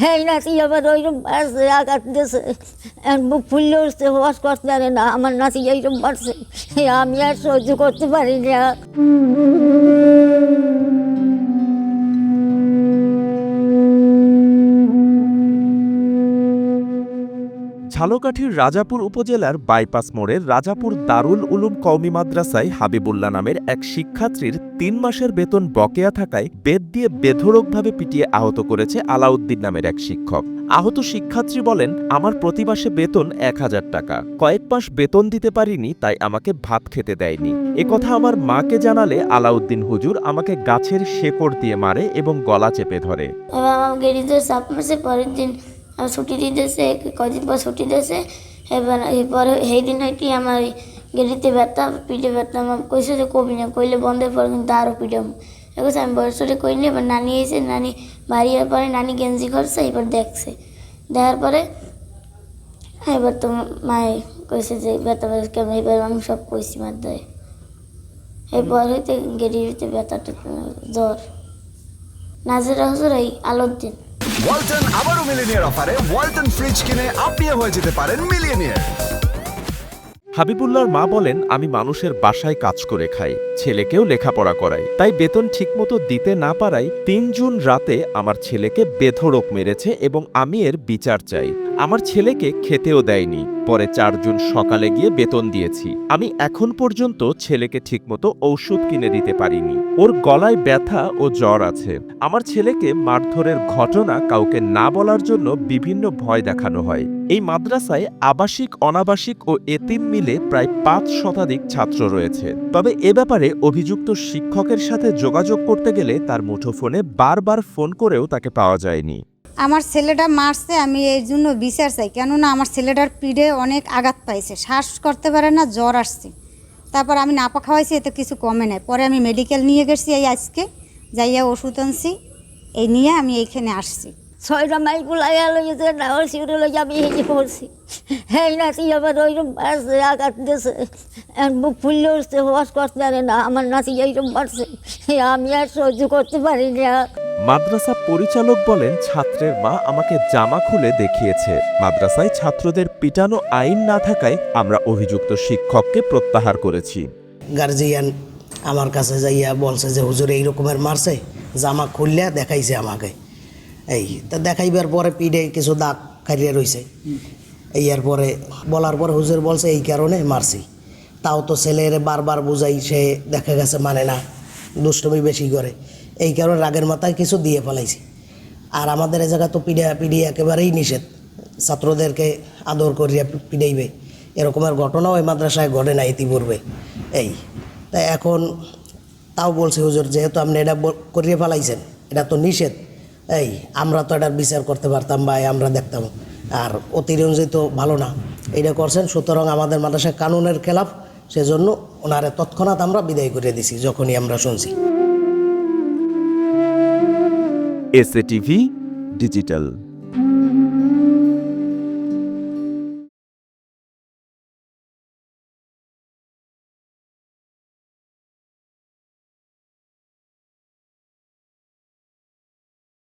হ্যাঁ নাতি আবার ওইরকম বাড়ছে, আঘাত দিয়েছে, বুক ফুললে উঠছে, হওয়াজ করতে পারে না। আমার নাতি এইরকম বাড়ছে, আমি আর সহ্য করতে পারি না। ঝালকাঠির রাজাপুর উপজেলার বাইপাস মোড়ের রাজাপুর দারুল উলুম কওমি মাদ্রাসায় হাবিবুল্লাহ নামের এক শিক্ষার্থীর ৩ মাসের বেতন বকেয়া থাকায় বেত দিয়ে বেধড়কভাবে পিটিয়ে আহত করেছে আলাউদ্দিন নামের এক শিক্ষক। আহত শিক্ষার্থী বলেন, আমার প্রতি মাসে বেতন ১,০০০ টাকা। কয়েক মাস বেতন দিতে পারিনি, তাই আমাকে ভাত খেতে দেয়নি। একথা আমার মাকে জানালে আলাউদ্দিন হুজুর আমাকে গাছের শেকড় দিয়ে মারে এবং গলা চেপে ধরে। পরের দিন ছুটি দিতেছে, কদিন পর ছুটি দিয়েছে। এরপরে সেই দিন হইতে আমার গেড়িতে ব্যথা, পিঠে ব্যথা। আমার কইছে যে কবি না, কইলে বন্ধের পর কিন্তু আরও পিঠাম। এবার আমি বয়সরে কইনি। এবার নানি এসে, নানি বাড়ি হওয়ার পরে নানি গেঞ্জি করছে, এবার দেখছে। দেখার পরে এবার তো মায়ে কইছে যে ব্যথা ব্যথা কেমন। এবার আমি সব কইছি মার দেয়। এরপর হইতে গেড়িতে ব্যথাটা, জ্বর। নাজেরা হুজুর এই আলাউদ্দিন। ওয়ালটন আবারও মিলিনিয়ার অফারে ওয়ালটন ফ্রিজ কিনে আপনিও হয়ে যেতে পারেন মিলিয়নিয়ার। হাবিবুল্লাহর মা বলেন, আমি মানুষের বাসায় কাজ করে খাই, ছেলেকেও লেখাপড়া করাই, তাই বেতন ঠিকমতো দিতে না পারায় ৩ জুন রাতে আমার ছেলেকে বেধড়ক মেরেছে এবং আমি এর বিচার চাই। আমার ছেলেকে খেতেও দেয়নি। পরে ৪ জুন সকালে গিয়ে বেতন দিয়েছি। আমি এখন পর্যন্ত ছেলেকে ঠিকমতো ঔষধ কিনে দিতে পারিনি। ওর গলায় ব্যথা ও জ্বর আছে। আমার ছেলেকে মারধরের ঘটনা কাউকে না বলার জন্য বিভিন্ন ভয় দেখানো হয়। এই মাদ্রাসায় আবাসিক, অনাবাসিক ও এতিম মিলে প্রায় ৫ শতাধিক ছাত্র রয়েছে। তবে এ ব্যাপারে অভিযুক্ত শিক্ষকের সাথে যোগাযোগ করতে গেলে তার মুঠোফোনে বারবার ফোন করেও তাকে পাওয়া যায়নি। আমার ছেলেটা মারছে, আমি এই জন্য বিচার চাই। কেননা আমার ছেলেটার পিঠে অনেক আঘাত পাইছে, শ্বাস করতে পারে না, জ্বর আসছে। তারপর আমি নাপা খাওয়াইছি, এতে কিছু কমে নাই। পরে আমি মেডিকেল নিয়ে গেছি, এই আজকে যাইয়া ওষুধ আনছি, এই নিয়ে আমি এইখানে আসছি। ৬টা মাইল গুলাইয়া লইছে, নাহলে শিউরে লইয়া আমি হেঁটে পড়ছি। হ্যাঁ নাতি আবার ওইরকম বাড়ছে, আঘাত দিয়েছে, বুক ফুললে উঠছে, হওয়াজ করতে পারে না। আমার নাতি এইরকম বাড়ছে, আমি আর সহ্য করতে পারি না। মাদ্রাসা পরিচালক বলেন, ছাত্রের মা আমাকে জামা খুলে দেখিয়েছে। মাদ্রাসায় ছাত্রদের পিটানো আইন না থাকায় আমরা অভিযুক্ত শিক্ষককে প্রত্যাহার করেছি। গার্জিয়ান আমার কাছে যাইয়া বলছে যে হুজুর এই রকমের মারছে, জামা খুললে দেখাইছে আমাকে। এই তা দেখাইবার পরে পিঠে কিছু দাগ খাইয়ে রয়েছে। এই পরে বলার পরে হুজুর বলছে এই কারণে মারছি। তাও তো ছেলের বারবার বুঝাই, সে দেখা গেছে মানে না, দুষ্টমি বেশি করে। এই কারণে রাগের মাথায় কিছু দিয়ে ফেলাইছি। আর আমাদের এ জায়গা তো পিড়ি একেবারেই নিষেধ, ছাত্রদেরকে আদর করিয়া পিড়াইবে, এরকমের ঘটনাও এই মাদ্রাসায় ঘটে না ইতিপূর্বে। এই তাই এখন তাও বলছি হুজুর, যেহেতু আপনি এটা করিয়ে ফেলাইছেন, এটা তো নিষেধ। এই আমরা তো এটার বিচার করতে পারতাম বা আমরা দেখতাম। আর অতিরঞ্জিত ভালো না এইটা করছেন, সুতরাং আমাদের মাদ্রাসায় কানুনের খেলাফ, সেজন্য ওনারে তৎক্ষণাৎ আমরা বিদায় করে দিছি যখনই আমরা শুনছি। SA TV digital.